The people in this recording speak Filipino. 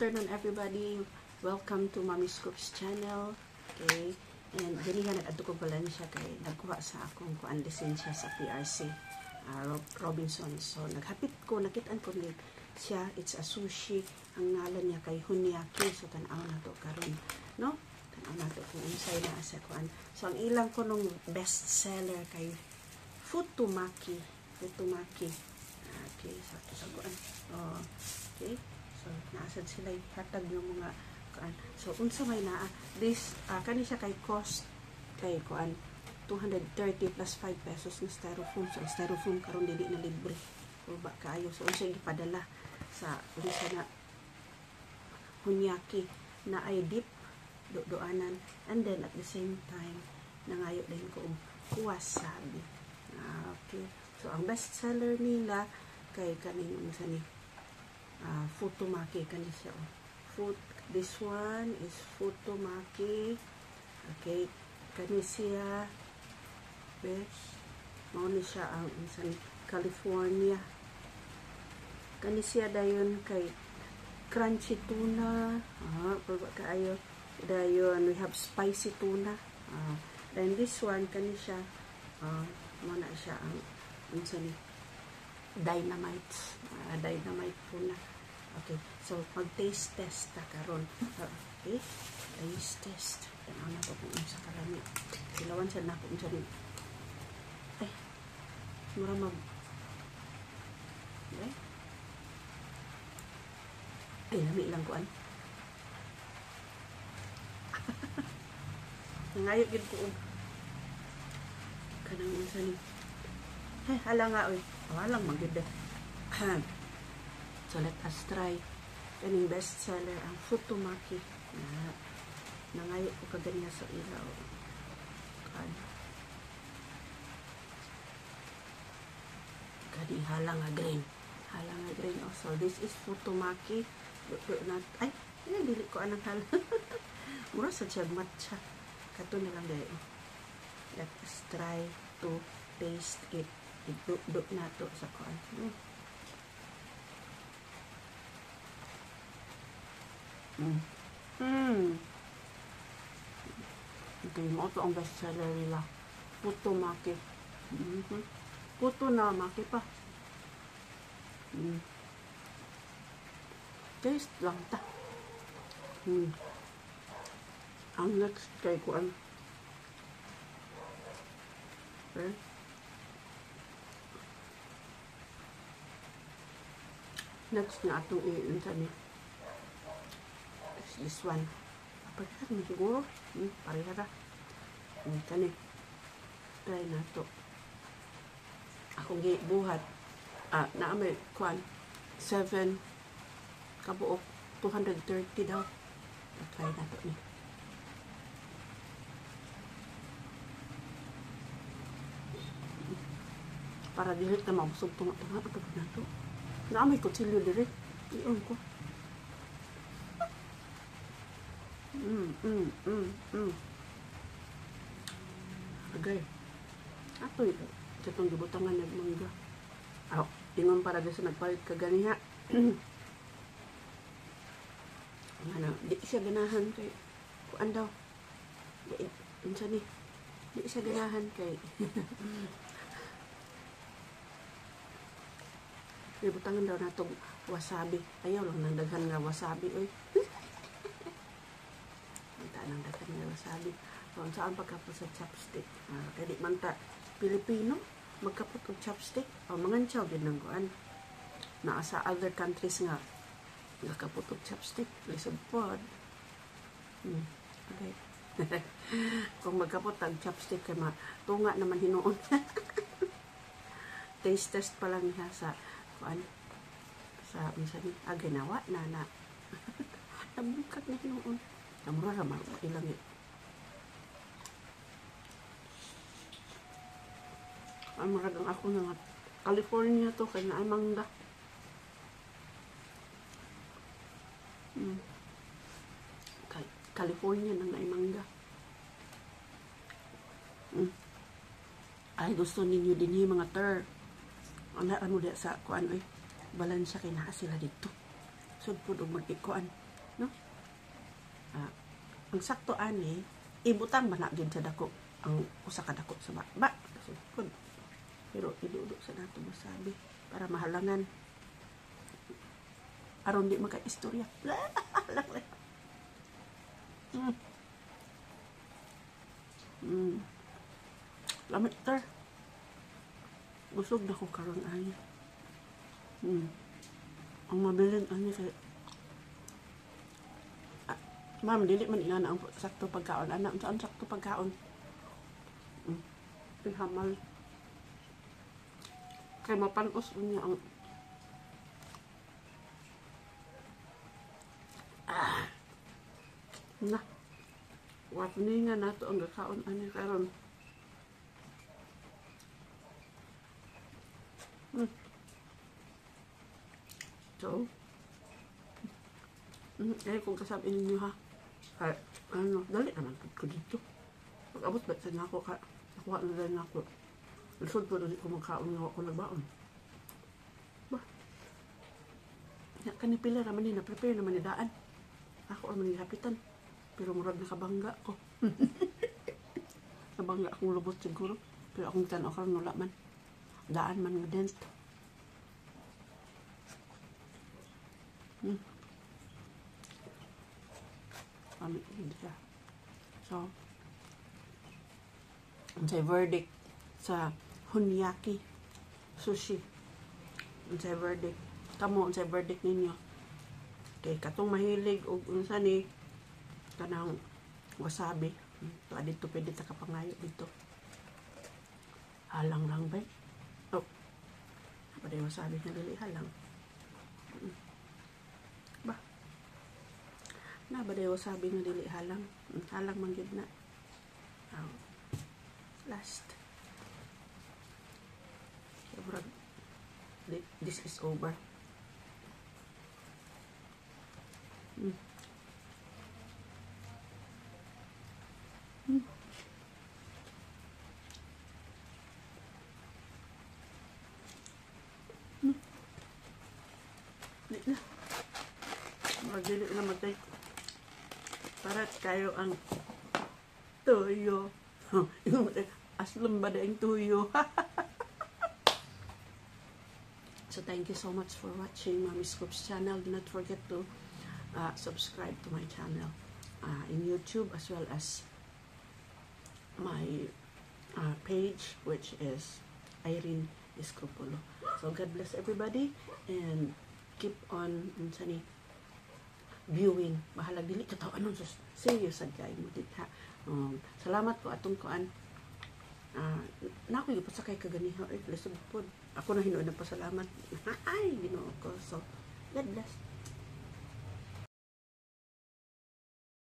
afternoon everybody. Welcome to Mommy's Cooks channel. Okay. And ganihan nag-adto ko Valencia kay nagkuha sa akong kuan lisensya sa PRC Robinson. So naghapit ko, nakitaan ko ni siya. It's a sushi. Ang ngalan niya kay Hunyaki. So tanaw na to karon, no? Tanaw na to kung unsay na sa kuan. So ang ilang ko nung best seller kay Futomaki. Futomaki. Okay, sa kuan. Oh, okay. So naasad sila hatag ng mga kuan. So unsa may naa this kani siya kay cost kay kuan 230 plus 5 pesos ng styrofoam. So styrofoam karon dili na libre. O ba kaayo. So unsa gipadala sa unsa na Hunyaki na ay dip doanan, and then at the same time nangayo din ko wasabi. Okay. So ang best seller nila kay kaning unsa ni Futomaki kani siya. This one is Futomaki. Okay, kani siya best mao ni siya ang unsa ni California. Kani siya dayon kay crunchy tuna. Pagka kaayo dayon we have spicy tuna. Then this one kani siya mo na siya ang unsa ni dynamite. Dynamite tuna. Okay, so mag-taste test ta karon. Okay, taste test. Tanaw na ko kung unsa kalami. Silawan sa na ko unsa ni. Mura mag. Okay. Lami lang kuan. Nangayo gid ko kanang unsa ni. Hala nga oy. Walang magid. So let us try kaning best seller ang Futomaki. Nangayo ko kaganiya sa ilaw. Kadi halang nga green. Halang nga green. Oh, so this is Futomaki. Ay, dili ko anang halang. Mura sa siya matcha. Kato na lang dahil. Let us try to taste it. Iduk-duk na to sa kuan. Okay, mo to ang best seller nila. Futomaki. Futomaki pa. Taste lang ta. Ang next kay kuan. Okay. Next na atong i-unsa ni. This one. Pagkat mo siguro. Pareha ra. Kani. Try na to. Akong gibuhat. Naamay kuan. 7 kabuok. 230 daw. Try na to ni. Para dili na mabusog tunga-tunga. Pagkat na to. Naamay kutsilyo diri. Iyon ko. Okay. Ato ito. Itong gibutangan nagmangga. Ingon para sa nagpalit kaganiha. Ano, di siya ganahan kay kuan daw. Unsa ni? Di siya ganahan kay gibutangan daw natong wasabi. Ayaw lang nang daghan nga wasabi oy. Nang daghan nga wasabi. Kung saan pagkapot sa chopstick. Kadi man ta Pilipino magkapot og chopstick. Mangantsaw din ng kuan. Naa sa other countries nga magkapot og chopstick. Lisod pod. Okay. Kung magkapot ang chopstick kay tunga naman hinuon. Taste test pa lang niya sa kuan. Sa unsa ni ginawa na nabungkat na hinuon. Namura ra man ilang ang maragang ako nga California to kay naay mangga. California nang naay mangga. Ay gusto ninyo din yung mga ter. Ano dia sa kuan oy. Balansya kay naa sila dito. Sud pud og mag-ikuan. no? Ang sakto ani ibutang ba na gyud sa dako ang usa ka dako sa ba sugod, pero idudo sa nato masabi para mahalangan aron di maka-istorya. Lamit tar. Busog na ko karon ay. Ang mabilin ani kay ma'am, dili man ina ang sakto pagkaon. Ana, ang sakto pagkaon. Pihamal. Kay mapanos niya ang na. Wat ni nga nato ang gakaon ani karon. So, kung kasabi ninyo ha, ay, dali naman ko dito. Pag-abot ba sa nako ka, nakuha na dahil nako. Lusod po doon ko magkaon nga ako nagbaon. Ba? Kanipila naman ni, na-prepare naman ni daan. Ako naman ni hapitan. Pero murag nakabangga ko. Nabangga akong lubot siguro. Pero akong tanaw karon wala man. Daan man nga dent. Siya. So, unsay verdict sa Hunyaki sushi? Unsay verdict? Kamo unsay verdict ninyo? Kay katong mahilig og unsa ni kanang wasabi. To adito pwede ta kapangayo dito. Halang lang ba? Oh. Apa day wasabi nga dili halang? Na ba dayo sabi nga dili halang? Halang man gyud na. Last. This is over. Dili na matay. Para kayo ang tuyo. Aslam ba daing tuyo? So thank you so much for watching Mommy Scoops channel. Do not forget to subscribe to my channel in YouTube as well as my page, which is Irene Escopulo. So God bless everybody and keep on viewing. Bahala dili ka tao anon serious sad kay mo ha. Salamat po atong kuan. Nako gyud sa kay kaganiha lisod pod. Ako na hinuon na pasalamat. Ay, Ginoo ko. So God bless.